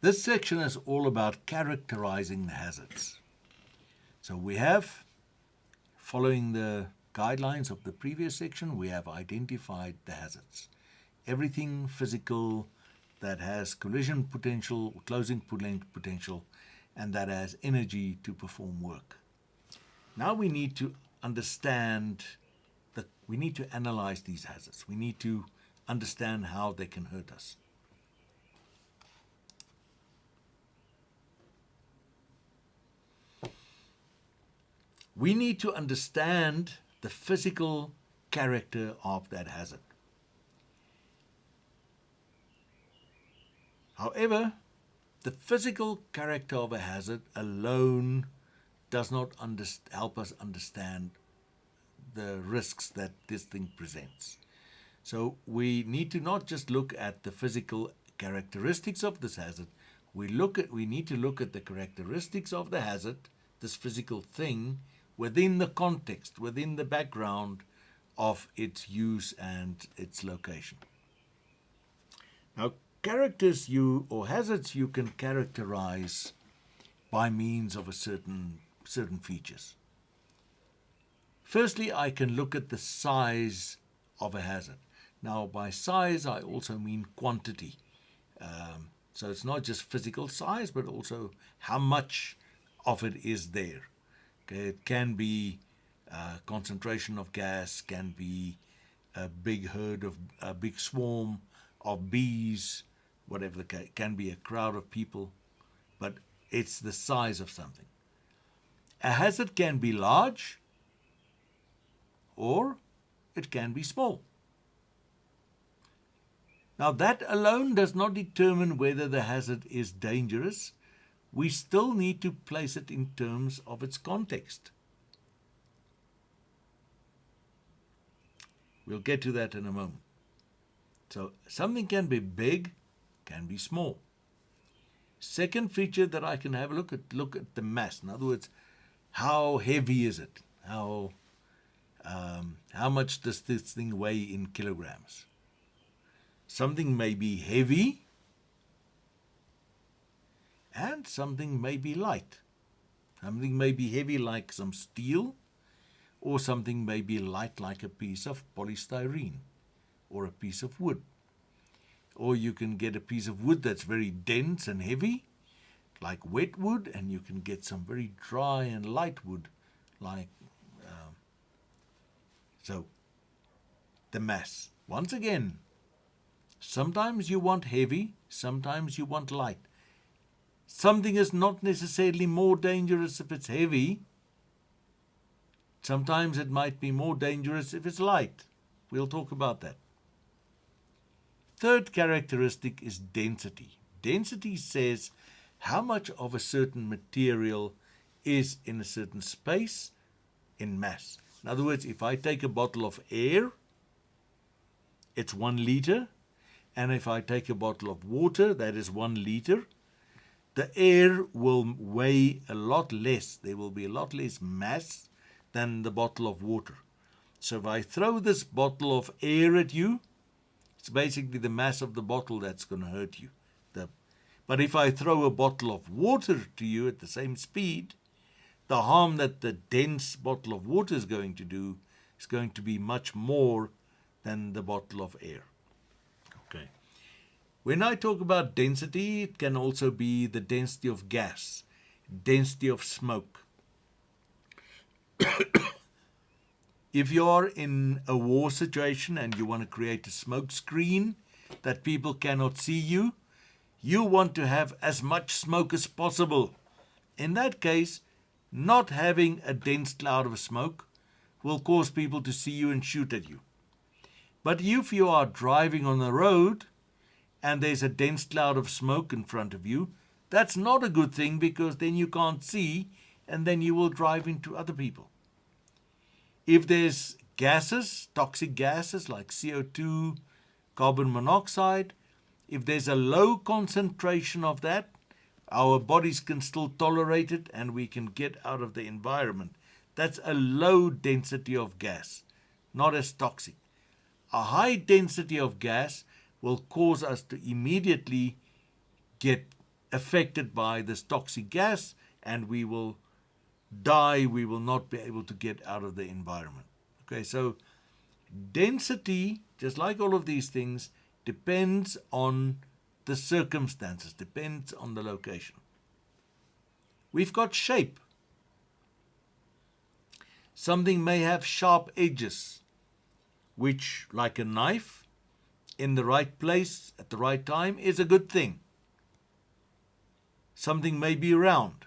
This section is all about characterizing the hazards. So we have, following the guidelines of the previous section, we have identified the hazards. Everything physical that has collision potential, closing potential, and that has energy to perform work. Now we need to understand we need to analyze these hazards. We need to understand how they can hurt us. We need to understand the physical character of that hazard. However, the physical character of a hazard alone does not help us understand the risks that this thing presents. So we need to not just look at the physical characteristics of this hazard, we need to look at the characteristics of the hazard, this physical thing, within the context, within the background of its use and its location. Now, hazards you can characterize by means of certain features. Firstly, I can look at the size of a hazard. Now, by size, I also mean quantity. So it's not just physical size, but also how much of it is there. Okay, it can be concentration of gas, can be a big swarm of bees, whatever the case, can be a crowd of people, but it's the size of something. A hazard can be large, or it can be small. Now, that alone does not determine whether the hazard is dangerous. We still need to place it in terms of its context. We'll get to that in a moment. So, something can be big, can be small. Second feature that I can have a look at the mass. In other words, how heavy is it? How much does this thing weigh in kilograms? Something may be heavy and something may be light. Something may be heavy like some steel, or something may be light like a piece of polystyrene or a piece of wood. Or you can get a piece of wood that's very dense and heavy, like wet wood, and you can get some very dry and light wood, like so. The mass. Once again, sometimes you want heavy, sometimes you want light. Something is not necessarily more dangerous if it's heavy. Sometimes it might be more dangerous if it's light. We'll talk about that. Third characteristic is density. Density says how much of a certain material is in a certain space in mass. In other words, if I take a bottle of air, it's 1 liter. And if I take a bottle of water, that is 1 liter. The air will weigh a lot less. There will be a lot less mass than the bottle of water. So if I throw this bottle of air at you, it's basically the mass of the bottle that's going to hurt you. But if I throw a bottle of water to you at the same speed, the harm that the dense bottle of water is going to do is going to be much more than the bottle of air. Okay. When I talk about density, it can also be the density of gas, density of smoke. If you're in a war situation and you want to create a smoke screen that people cannot see you, you want to have as much smoke as possible. In that case, not having a dense cloud of smoke will cause people to see you and shoot at you. But if you are driving on the road and there's a dense cloud of smoke in front of you, that's not a good thing, because then you can't see and then you will drive into other people. If there's gases, toxic gases like CO2, carbon monoxide, if there's a low concentration of that, our bodies can still tolerate it and we can get out of the environment. That's a low density of gas, not as toxic. A high density of gas will cause us to immediately get affected by this toxic gas, and we will die. We will not be able to get out of the environment. Okay, so density, just like all of these things, depends on the circumstances, depends on the location. We've got shape. Something may have sharp edges, which, like a knife, in the right place at the right time is a good thing. Something may be round,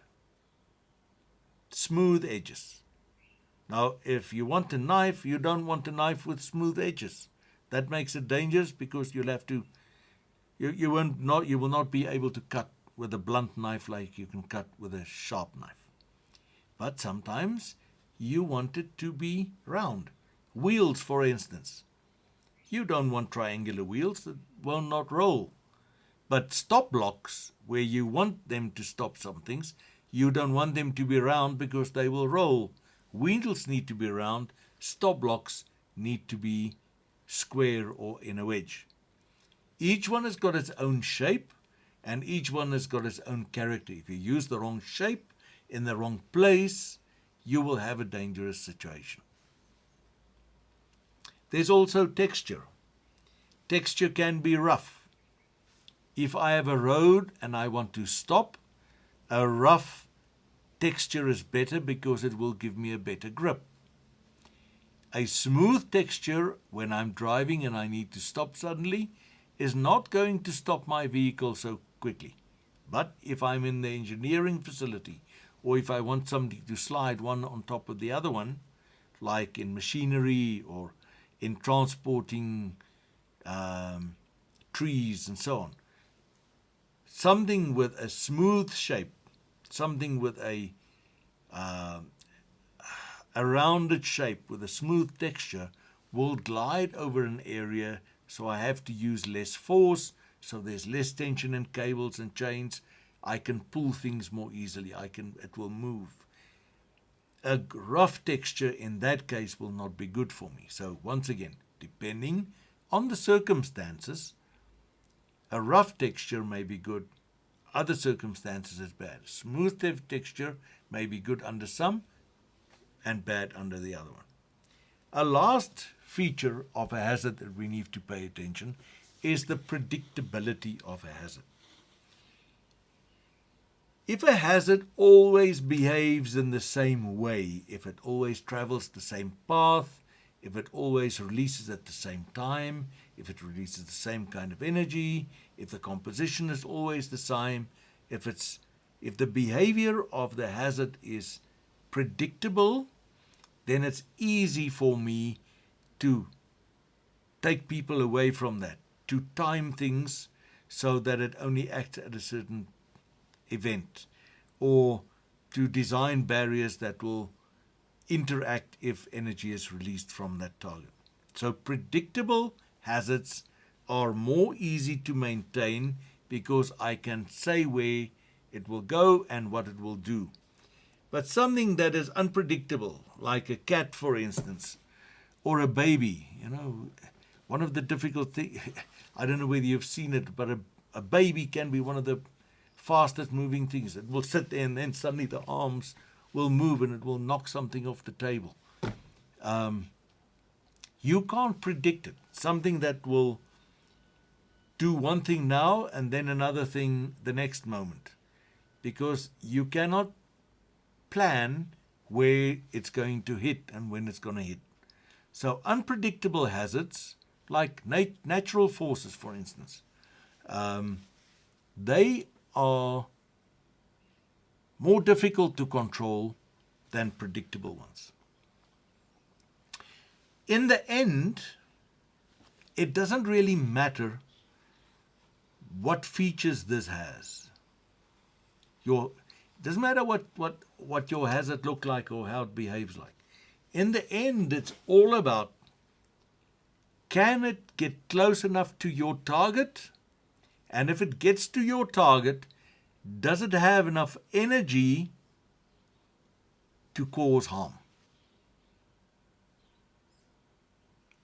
smooth edges. Now, if you want a knife, you don't want a knife with smooth edges. That makes it dangerous because you'll have to, you will not be able to cut with a blunt knife like you can cut with a sharp knife. But sometimes you want it to be round. Wheels, for instance. You don't want triangular wheels that will not roll. But stop blocks, where you want them to stop some things, you don't want them to be round because they will roll. Wheels need to be round. Stop blocks need to be square or in a wedge. Each one has got its own shape, and each one has got its own character. If you use the wrong shape in the wrong place, you will have a dangerous situation. There's also texture. Texture can be rough. If I have a road and I want to stop, a rough texture is better because it will give me a better grip. A smooth texture, when I'm driving and I need to stop suddenly, is not going to stop my vehicle so quickly. But if I'm in the engineering facility, or if I want somebody to slide one on top of the other one, like in machinery or in transporting trees and so on, something with a smooth shape, something with a rounded shape with a smooth texture will glide over an area, so I have to use less force, so there's less tension in cables and chains. I can pull things more easily. It will move. A rough texture in that case will not be good for me. So once again, depending on the circumstances, a rough texture may be good. Other circumstances is bad. Smooth texture may be good under some and bad under the other one. A last feature of a hazard that we need to pay attention is the predictability of a hazard. If a hazard always behaves in the same way, if it always travels the same path, if it always releases at the same time, if it releases the same kind of energy, if the composition is always the same, if the behavior of the hazard is predictable, then it's easy for me to take people away from that, to time things so that it only acts at a certain event, or to design barriers that will interact if energy is released from that target. So predictable hazards are more easy to maintain because I can say where it will go and what it will do. But something that is unpredictable, like a cat, for instance, or a baby, one of the difficult things, I don't know whether you've seen it, but a baby can be one of the fastest moving things. It will sit there and then suddenly the arms will move and it will knock something off the table. You can't predict it. Something that will do one thing now and then another thing the next moment, because you cannot plan where it's going to hit and when it's going to hit. So unpredictable hazards, like natural forces, for instance, they are more difficult to control than predictable ones. In the end, it doesn't really matter what features this has. It doesn't matter what your hazard look like or how it behaves like. In the end, it's all about, can it get close enough to your target? And if it gets to your target, does it have enough energy to cause harm?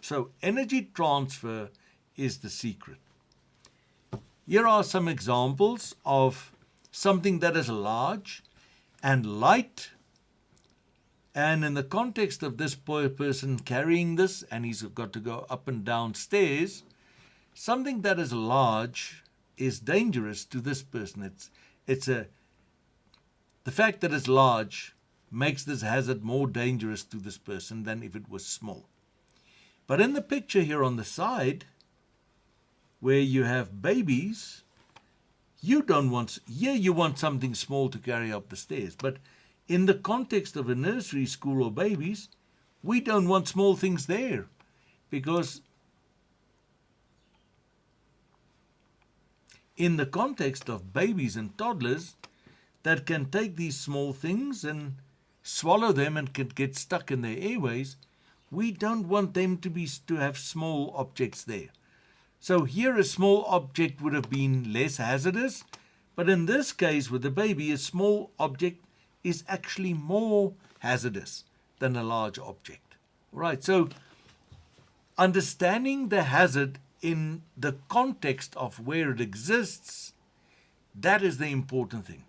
So energy transfer is the secret. Here are some examples of something that is large and light. And in the context of this poor person carrying this, and he's got to go up and down stairs, something that is large is dangerous to this person. The fact that it's large makes this hazard more dangerous to this person than if it was small. But in the picture here on the side, where you have babies, you want something small to carry up the stairs. But in the context of a nursery school or babies, we don't want small things there, because in the context of babies and toddlers that can take these small things and swallow them and can get stuck in their airways, we don't want them to have small objects there. So here a small object would have been less hazardous, but in this case with the baby, a small object is actually more hazardous than a large object. Right, so understanding the hazard in the context of where it exists, that is the important thing.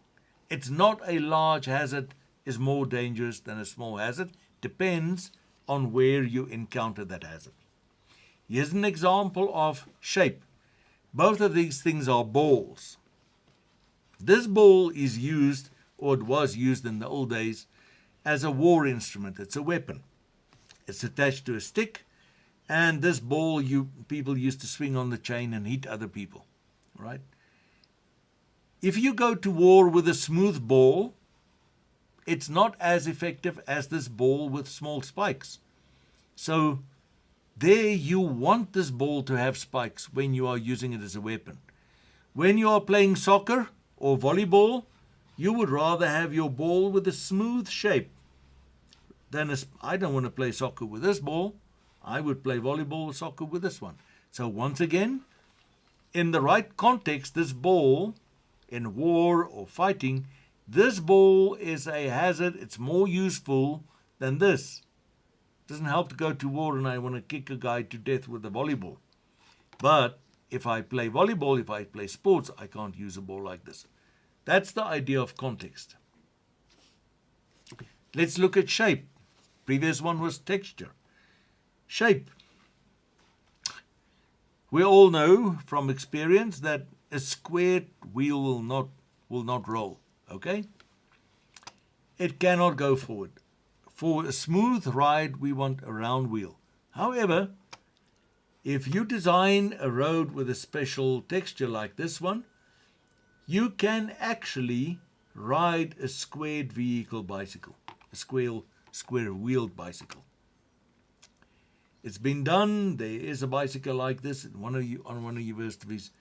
It's not a large hazard is more dangerous than a small hazard. Depends on where you encounter that hazard. Here's an example of shape. Both of these things are balls. This ball is used, or it was used in the old days, as a war instrument. It's a weapon. It's attached to a stick, and this ball people used to swing on the chain and hit other people, right? If you go to war with a smooth ball, it's not as effective as this ball with small spikes. So there you want this ball to have spikes when you are using it as a weapon. When you are playing soccer or volleyball, you would rather have your ball with a smooth shape than I don't want to play soccer with this ball. I would play volleyball or soccer with this one. So once again, in the right context, this ball in war or fighting, this ball is a hazard. It's more useful than this. It doesn't help to go to war and I want to kick a guy to death with a volleyball. But if I play volleyball, if I play sports, I can't use a ball like this. That's the idea of context. Let's look at shape. Previous one was texture. Shape. We all know from experience that a squared wheel will not roll. Okay? It cannot go forward. For a smooth ride, we want a round wheel. However, if you design a road with a special texture like this one, you can actually ride a squared vehicle bicycle, a square-wheeled bicycle. It's been done. There is a bicycle like this on one of universities.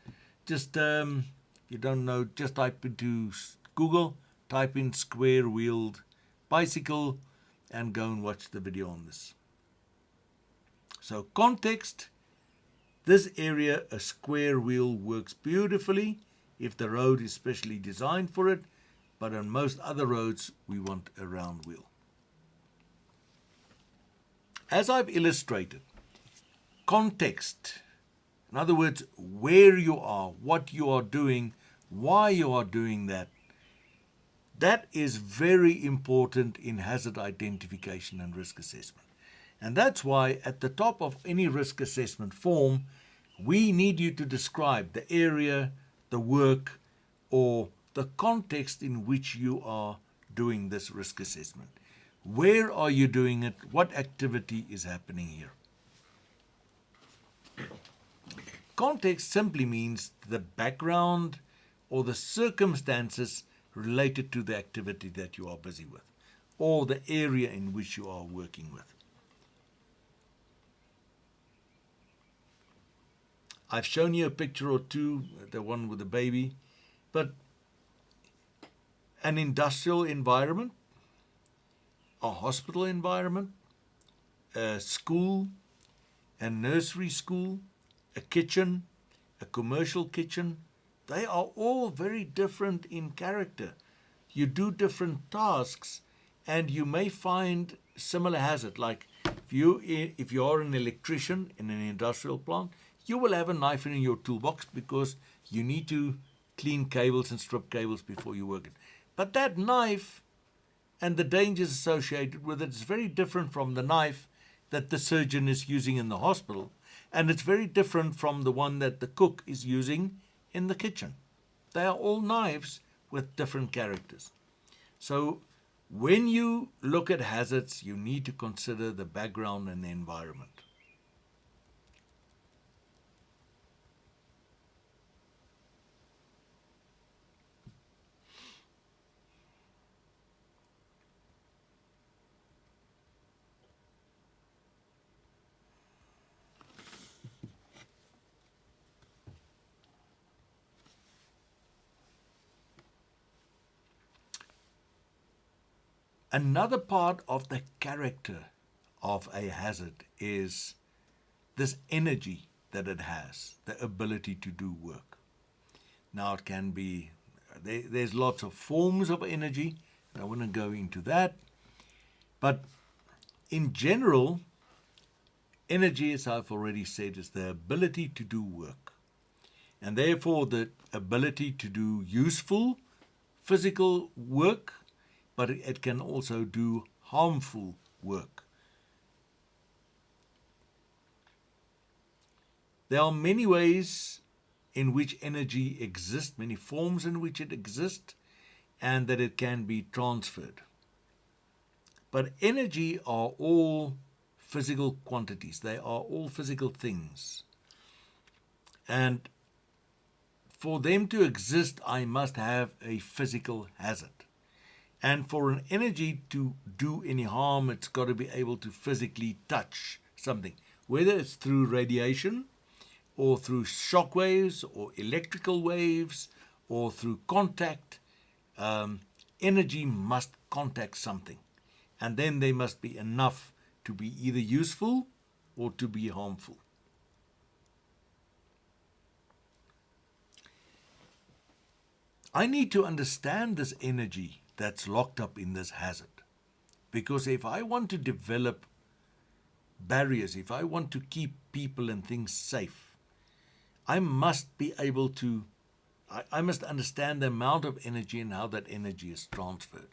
Just, if you don't know, just type into Google, type in square-wheeled bicycle, and go and watch the video on this. So context, this area, a square wheel works beautifully if the road is specially designed for it, but on most other roads, we want a round wheel. As I've illustrated, context, in other words, where you are, what you are doing, why you are doing that, that is very important in hazard identification and risk assessment. And that's why at the top of any risk assessment form, we need you to describe the area, the work, or the context in which you are doing this risk assessment. Where are you doing it? What activity is happening here? Context simply means the background or the circumstances related to the activity that you are busy with, or the area in which you are working with. I've shown you a picture or two, the one with the baby, but an industrial environment, a hospital environment, a school, a nursery school, a kitchen, a commercial kitchen, they are all very different in character. You do different tasks and you may find similar hazard. Like if you are an electrician in an industrial plant, you will have a knife in your toolbox because you need to clean cables and strip cables before you work it. But that knife and the dangers associated with it is very different from the knife that the surgeon is using in the hospital, and it's very different from the one that the cook is using in the kitchen. They are all knives with different characters. So when you look at hazards, you need to consider the background and the environment. Another part of the character of a hazard is this energy that it has, the ability to do work. Now it can be, there's lots of forms of energy, and I wouldn't go into that, but in general, energy, as I've already said, is the ability to do work, and therefore the ability to do useful physical work, but it can also do harmful work. There are many ways in which energy exists, many forms in which it exists, and that it can be transferred. But energy are all physical quantities. They are all physical things. And for them to exist, I must have a physical hazard. And for an energy to do any harm, it's got to be able to physically touch something, whether it's through radiation or through shock waves or electrical waves or through contact. Energy must contact something. And then there must be enough to be either useful or to be harmful. I need to understand this energy that's locked up in this hazard. Because if I want to develop barriers, if I want to keep people and things safe, I must be able to, I must understand the amount of energy and how that energy is transferred.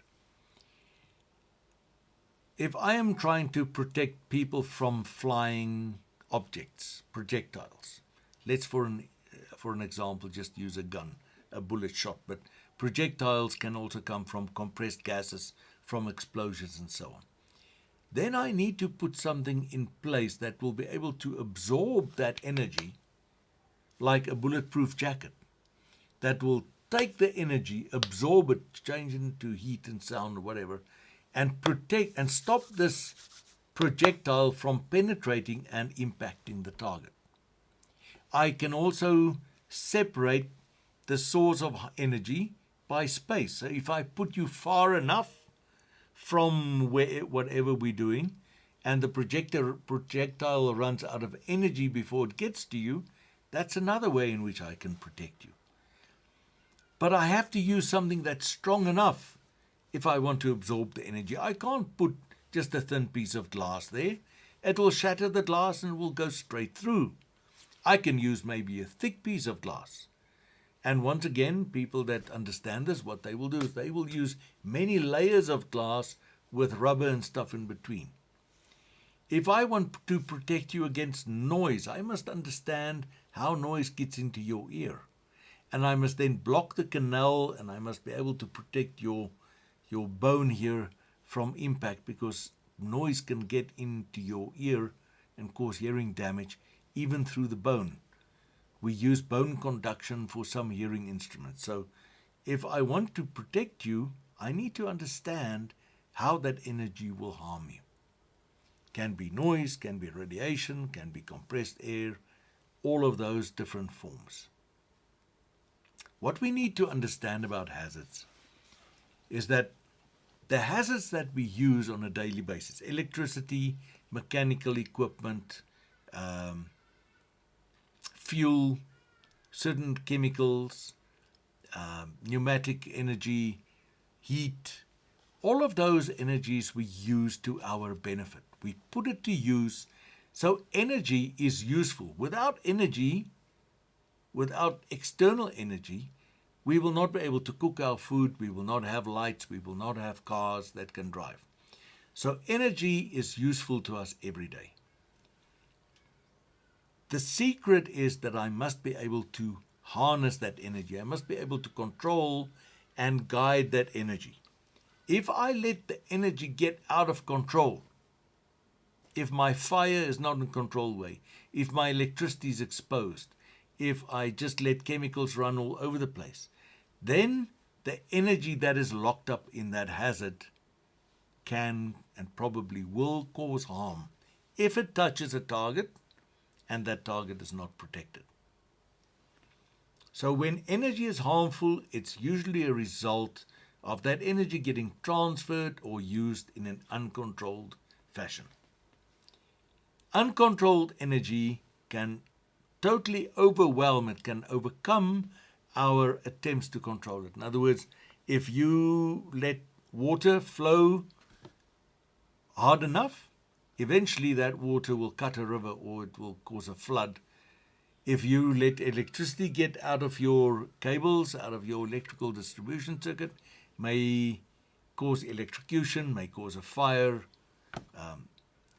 If I am trying to protect people from flying objects, projectiles, let's for an example just use a gun, a bullet shot, but projectiles can also come from compressed gases, from explosions and so on. Then I need to put something in place that will be able to absorb that energy, like a bulletproof jacket, that will take the energy, absorb it, change it into heat and sound or whatever, and protect and stop this projectile from penetrating and impacting the target. I can also separate the source of energy by space. So if I put you far enough from whatever we're doing, and the projectile runs out of energy before it gets to you, that's another way in which I can protect you. But I have to use something that's strong enough if I want to absorb the energy. I can't put just a thin piece of glass there. It will shatter the glass and it will go straight through. I can use maybe a thick piece of glass. And once again, people that understand this, what they will do is they will use many layers of glass with rubber and stuff in between. If I want to protect you against noise, I must understand how noise gets into your ear. And I must then block the canal, and I must be able to protect your bone here from impact, because noise can get into your ear and cause hearing damage even through the bone. We use bone conduction for some hearing instruments. So if I want to protect you, I need to understand how that energy will harm you. Can be noise, can be radiation, can be compressed air, all of those different forms. What we need to understand about hazards is that the hazards that we use on a daily basis, electricity, mechanical equipment, fuel, certain chemicals, pneumatic energy, heat, all of those energies we use to our benefit. We put it to use. So energy is useful. Without energy, without external energy, we will not be able to cook our food, we will not have lights, we will not have cars that can drive. So energy is useful to us every day. The secret is that I must be able to harness that energy. I must be able to control and guide that energy. If I let the energy get out of control, if my fire is not in controlled way, if my electricity is exposed, if I just let chemicals run all over the place, then the energy that is locked up in that hazard can and probably will cause harm if it touches a target and that target is not protected. So when energy is harmful, it's usually a result of that energy getting transferred or used in an uncontrolled fashion. Uncontrolled energy can totally overwhelm, it can overcome our attempts to control it. In other words, if you let water flow hard enough, eventually that water will cut a river or it will cause a flood. If you let electricity get out of your cables, out of your electrical distribution circuit, may cause electrocution, may cause a fire.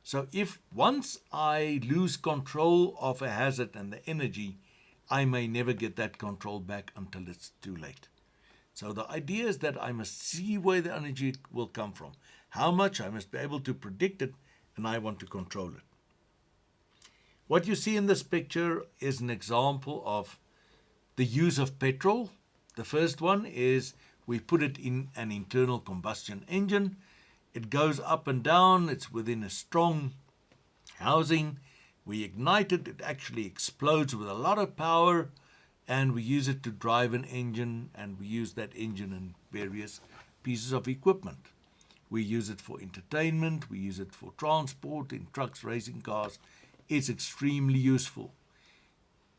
So if once I lose control of a hazard and the energy, I may never get that control back until it's too late. So the idea is that I must see where the energy will come from. How much, I must be able to predict it, and I want to control it. What you see in this picture is an example of the use of petrol. The first one is we put it in an internal combustion engine. It goes up and down. It's within a strong housing. We ignite it. It actually explodes with a lot of power, and we use it to drive an engine, and we use that engine in various pieces of equipment. We use it for entertainment. We use it for transport in trucks, racing cars. It's extremely useful.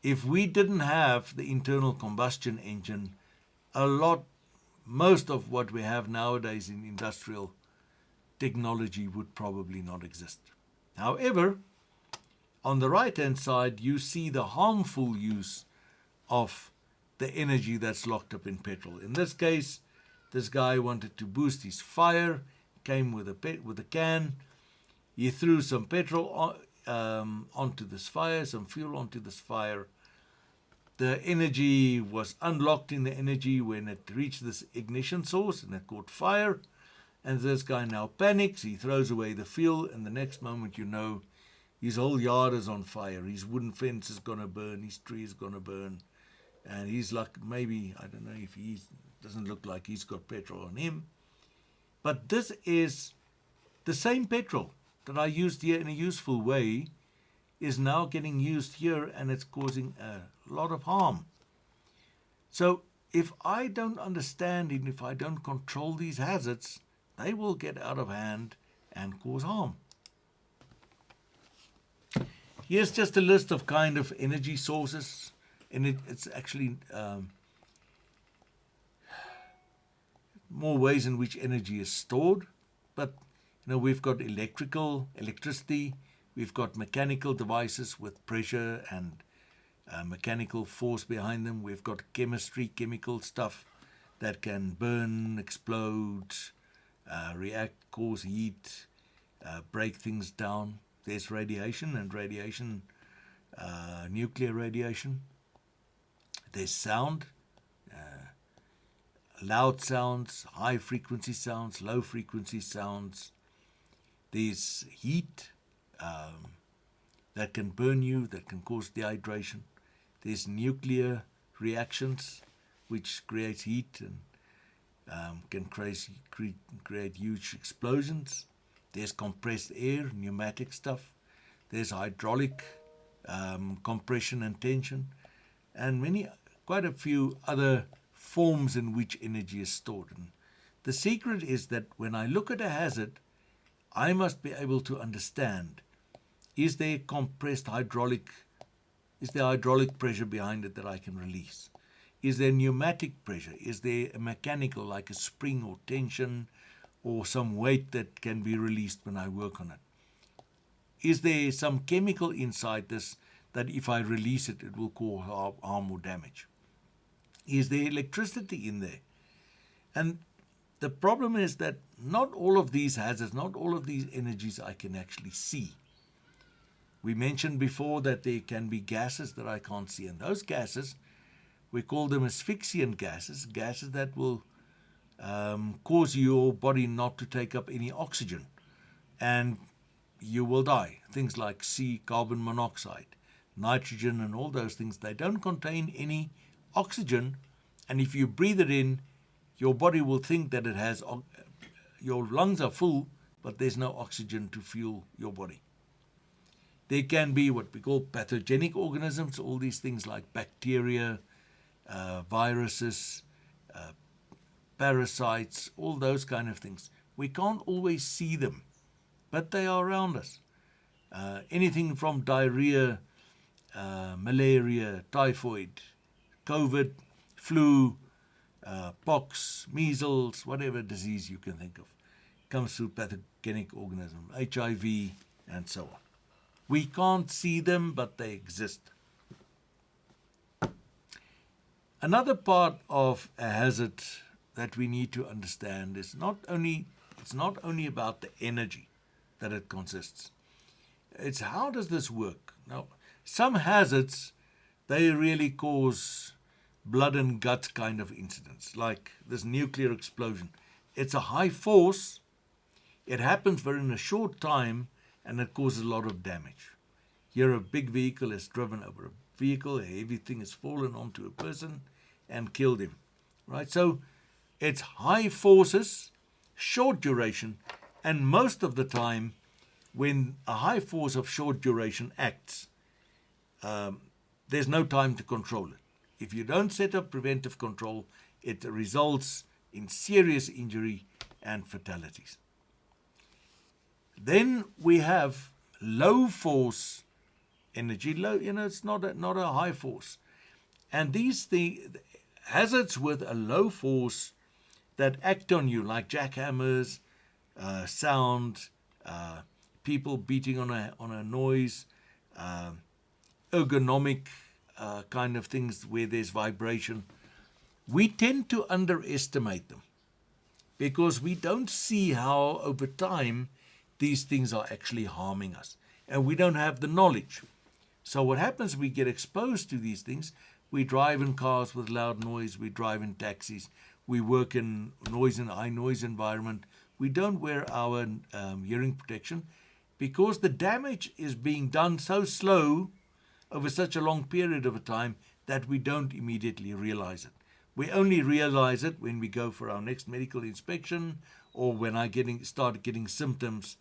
If we didn't have the internal combustion engine, most of what we have nowadays in industrial technology would probably not exist. However, on the right-hand side, you see the harmful use of the energy that's locked up in petrol. In this case, this guy wanted to boost his fire, came with a can. He threw some petrol onto this fire, some fuel onto this fire. The energy was unlocked in the energy when it reached this ignition source, and it caught fire. And this guy now panics. He throws away the fuel, and the next moment, you know, his whole yard is on fire. His wooden fence is going to burn. His tree is going to burn. And he's like, maybe, I don't know if he doesn't look like he's got petrol on him. But this is the same petrol that I used here in a useful way is now getting used here, and it's causing a lot of harm. So if I don't understand and if I don't control these hazards, they will get out of hand and cause harm. Here's just a list of kind of energy sources, and it's actually more ways in which energy is stored. But we've got electricity, we've got mechanical devices with pressure and mechanical force behind them. We've got chemical stuff that can burn, explode, react, cause heat, break things down. There's radiation, nuclear radiation. There's sound, loud sounds, high frequency sounds, low frequency sounds. There's heat that can burn you, that can cause dehydration. There's nuclear reactions, which creates heat and can create huge explosions. There's compressed air, pneumatic stuff. There's hydraulic compression and tension, and quite a few other forms in which energy is stored. And the secret is that when I look at a hazard, I must be able to understand, is there hydraulic pressure behind it that I can release? Is there pneumatic pressure? Is there a mechanical, like a spring or tension, or some weight that can be released when I work on it? Is there some chemical inside this that if I release it, it will cause harm or damage? Is there electricity in there? And the problem is that not all of these hazards, not all of these energies I can actually see. We mentioned before that there can be gases that I can't see, and those gases, we call them asphyxiant gases, gases that will cause your body not to take up any oxygen, and you will die. Things like carbon monoxide, nitrogen, and all those things, they don't contain any oxygen, and if you breathe it in, your body will think that it has, your lungs are full, but there's no oxygen to fuel your body. There can be what we call pathogenic organisms, all these things like bacteria, viruses, parasites, all those kind of things. We can't always see them, but they are around us. Anything from diarrhea, malaria, typhoid, COVID, flu, pox, measles, whatever disease you can think of, comes through pathogenic organism, HIV, and so on. We can't see them, but they exist. Another part of a hazard that we need to understand is it's not only about the energy that it consists. It's how does this work? Now, some hazards, they really cause blood and guts kind of incidents, like this nuclear explosion. It's a high force, it happens within a short time, and it causes a lot of damage. Here a big vehicle has driven over a vehicle, a heavy thing has fallen onto a person and killed him. Right? So it's high forces, short duration, and most of the time when a high force of short duration acts, there's no time to control it. If you don't set up preventive control, it results in serious injury and fatalities. Then we have low force energy, it's not a high force. And these hazards with a low force that act on you, like jackhammers, sound, people beating on a noise, ergonomic kind of things where there's vibration, we tend to underestimate them because we don't see how over time these things are actually harming us, and we don't have the knowledge. So what happens, we get exposed to these things. We drive in cars with loud noise, we drive in taxis, we work in high noise environment. We don't wear our hearing protection because the damage is being done so slow over such a long period of time that we don't immediately realize it. We only realize it when we go for our next medical inspection or when I start getting symptoms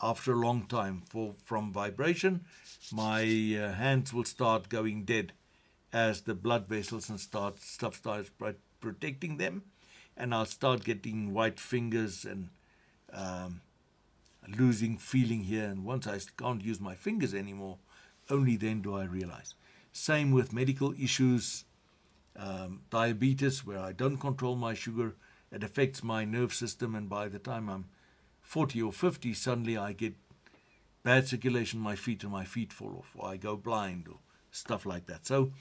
after a long time. From vibration, my hands will start going dead as the blood vessels and stuff starts protecting them, and I'll start getting white fingers and losing feeling here, and once I can't use my fingers anymore, only then do I realize. Same with medical issues, diabetes, where I don't control my sugar, it affects my nerve system, and by the time I'm 40 or 50, suddenly I get bad circulation in my feet and my feet fall off, or I go blind, or stuff like that. So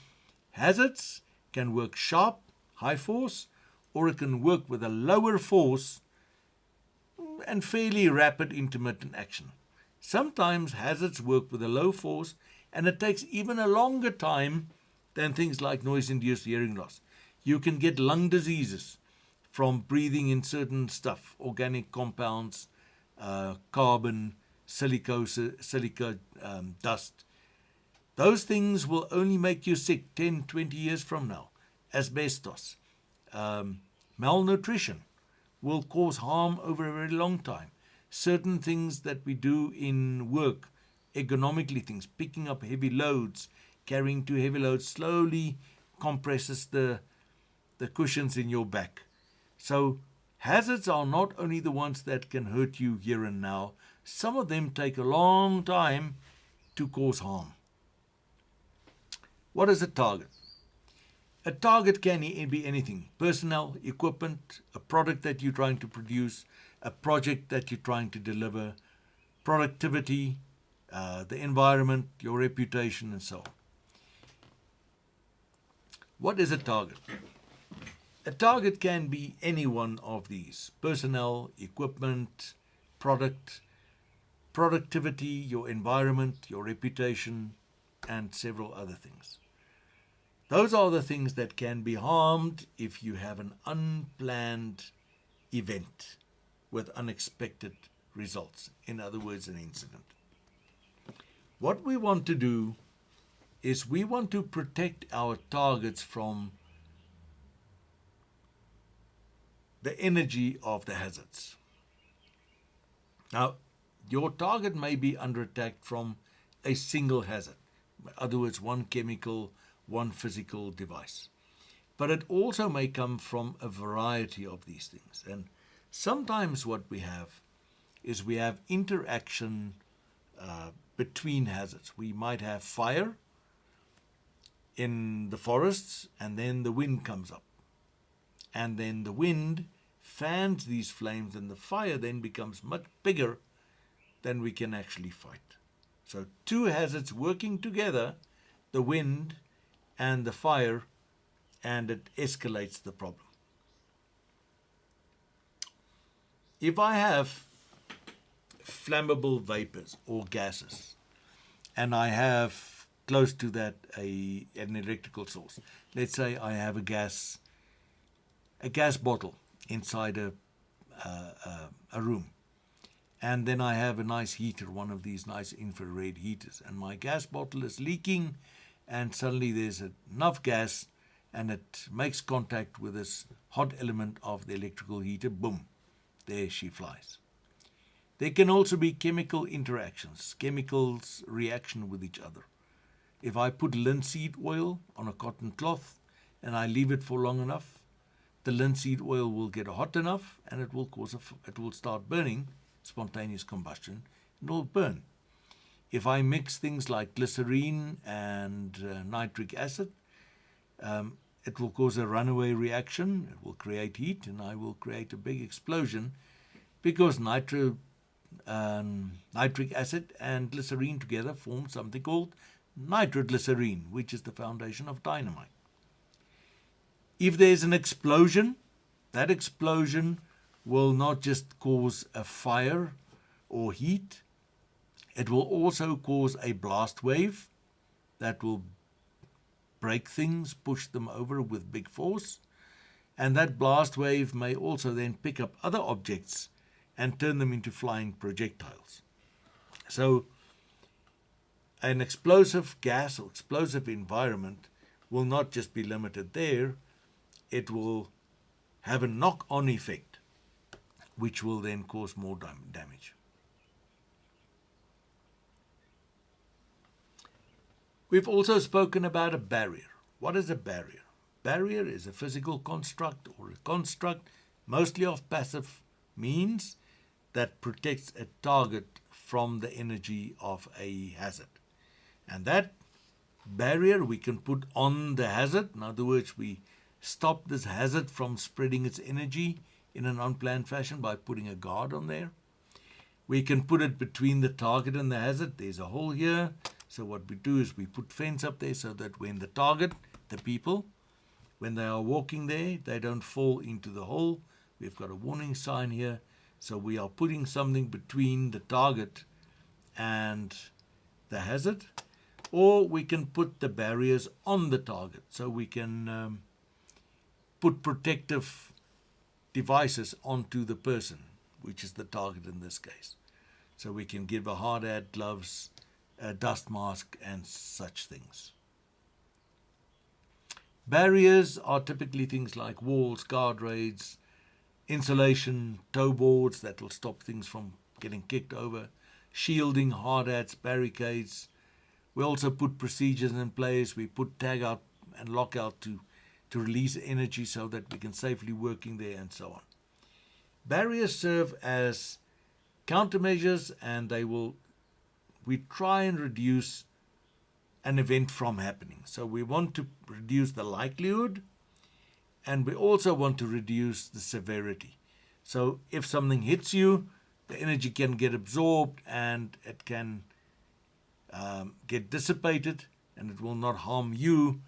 hazards can work sharp, high force, or it can work with a lower force and fairly rapid intermittent action. Sometimes hazards work with a low force and it takes even a longer time than things like noise-induced hearing loss. You can get lung diseases from breathing in certain stuff, organic compounds, carbon, silica dust. Those things will only make you sick 10, 20 years from now. Asbestos, malnutrition will cause harm over a very long time. Certain things that we do in work, ergonomically things, picking up heavy loads, carrying too heavy loads slowly compresses the cushions in your back. So hazards are not only the ones that can hurt you here and now, some of them take a long time to cause harm. What is a target? A target can be anything: personnel, equipment, a product that you're trying to produce, a project that you're trying to deliver, productivity, the environment, your reputation, and so on. What is a target? A target can be any one of these: personnel, equipment, product, productivity, your environment, your reputation, and several other things. Those are the things that can be harmed if you have an unplanned event with unexpected results. In other words, an incident. What we want to do is we want to protect our targets from the energy of the hazards. Now, your target may be under attack from a single hazard. In other words, one chemical, one physical device. But it also may come from a variety of these things. And sometimes what we have is we have interaction between hazards. We might have fire in the forests, and then the wind comes up. And then the wind fans these flames, and the fire then becomes much bigger than we can actually fight. So two hazards working together, the wind and the fire, and it escalates the problem. If I have flammable vapors or gases, and I have close to that an electrical source, let's say I have a gas bottle inside a room, and then I have a nice heater, one of these nice infrared heaters, and my gas bottle is leaking, and suddenly there's enough gas, and it makes contact with this hot element of the electrical heater. Boom, there she flies. There can also be chemical interactions, chemicals reaction with each other. If I put linseed oil on a cotton cloth and I leave it for long enough, the linseed oil will get hot enough, and it will start burning, spontaneous combustion, and it will burn. If I mix things like glycerine and nitric acid, it will cause a runaway reaction. It will create heat, and I will create a big explosion, because nitric acid and glycerine together form something called nitroglycerine, which is the foundation of dynamite. If there's an explosion, that explosion will not just cause a fire or heat, it will also cause a blast wave that will break things, push them over with big force, and that blast wave may also then pick up other objects and turn them into flying projectiles. So an explosive gas or explosive environment will not just be limited there, it will have a knock-on effect, which will then cause more damage. We've also spoken about a barrier. What is a barrier? Barrier is a physical construct or a construct, mostly of passive means, that protects a target from the energy of a hazard. And that barrier we can put on the hazard. In other words, we stop this hazard from spreading its energy in an unplanned fashion by putting a guard on there. We can put it between the target and the hazard. There's a hole here. So what we do is we put fence up there so that when the target, the people, when they are walking there, they don't fall into the hole. We've got a warning sign here. So we are putting something between the target and the hazard. Or we can put the barriers on the target. So we can put protective devices onto the person, which is the target in this case. So we can give a hard hat, gloves, a dust mask, and such things. Barriers are typically things like walls, guardrails, insulation, toe boards that will stop things from getting kicked over, shielding, hard hats, barricades. We also put procedures in place. We put tag out and lock out to release energy so that we can safely working there, and so on. Barriers serve as countermeasures, and we try and reduce an event from happening. So we want to reduce the likelihood, and we also want to reduce the severity. So if something hits you, the energy can get absorbed and it can get dissipated, and it will not harm you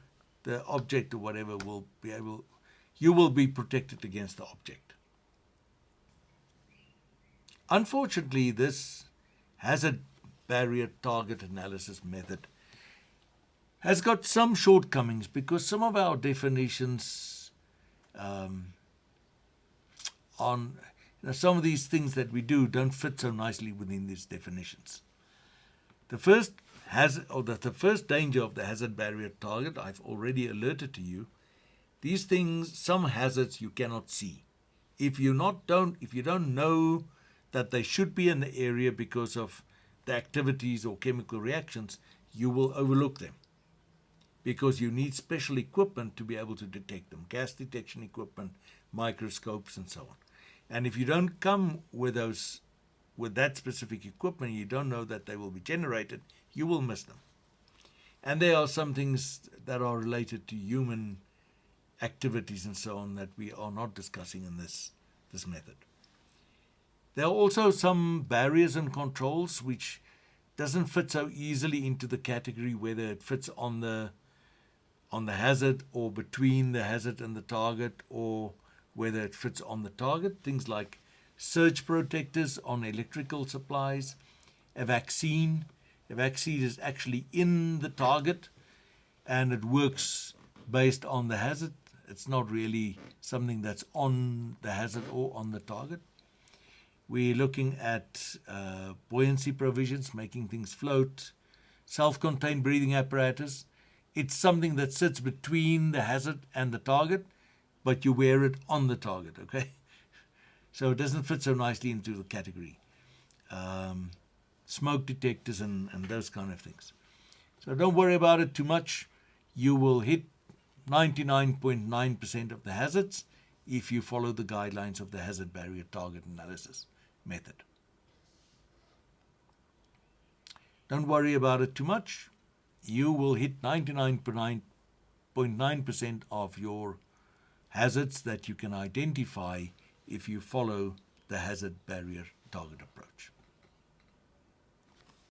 the object or whatever you will be protected against the object. Unfortunately, this hazard barrier target analysis method has got some shortcomings because some of our definitions on some of these things that we do don't fit so nicely within these definitions. The first the first danger of the hazard barrier target, I've already alerted to you. These things, some hazards you cannot see. If you don't know that they should be in the area because of the activities or chemical reactions, you will overlook them because you need special equipment to be able to detect them, gas detection equipment, microscopes, and so on. And if you don't come with that specific equipment, you don't know that they will be generated, you will miss them. And there are some things that are related to human activities and so on that we are not discussing in this method. There are also some barriers and controls which doesn't fit so easily into the category, whether it fits on the hazard or between the hazard and the target, or whether it fits on the target. Things like surge protectors on electrical supplies, a vaccine. A vaccine is actually in the target and it works based on the hazard. It's not really something that's on the hazard or on the target. We're looking at buoyancy provisions, making things float, self-contained breathing apparatus. It's something that sits between the hazard and the target, but you wear it on the target, okay? So it doesn't fit so nicely into the category. Smoke detectors and those kind of things. So don't worry about it too much. You will hit 99.9% of the hazards if you follow the guidelines of the hazard barrier target analysis method. Don't worry about it too much. You will hit 99.9% of your hazards that you can identify if you follow the hazard barrier target approach.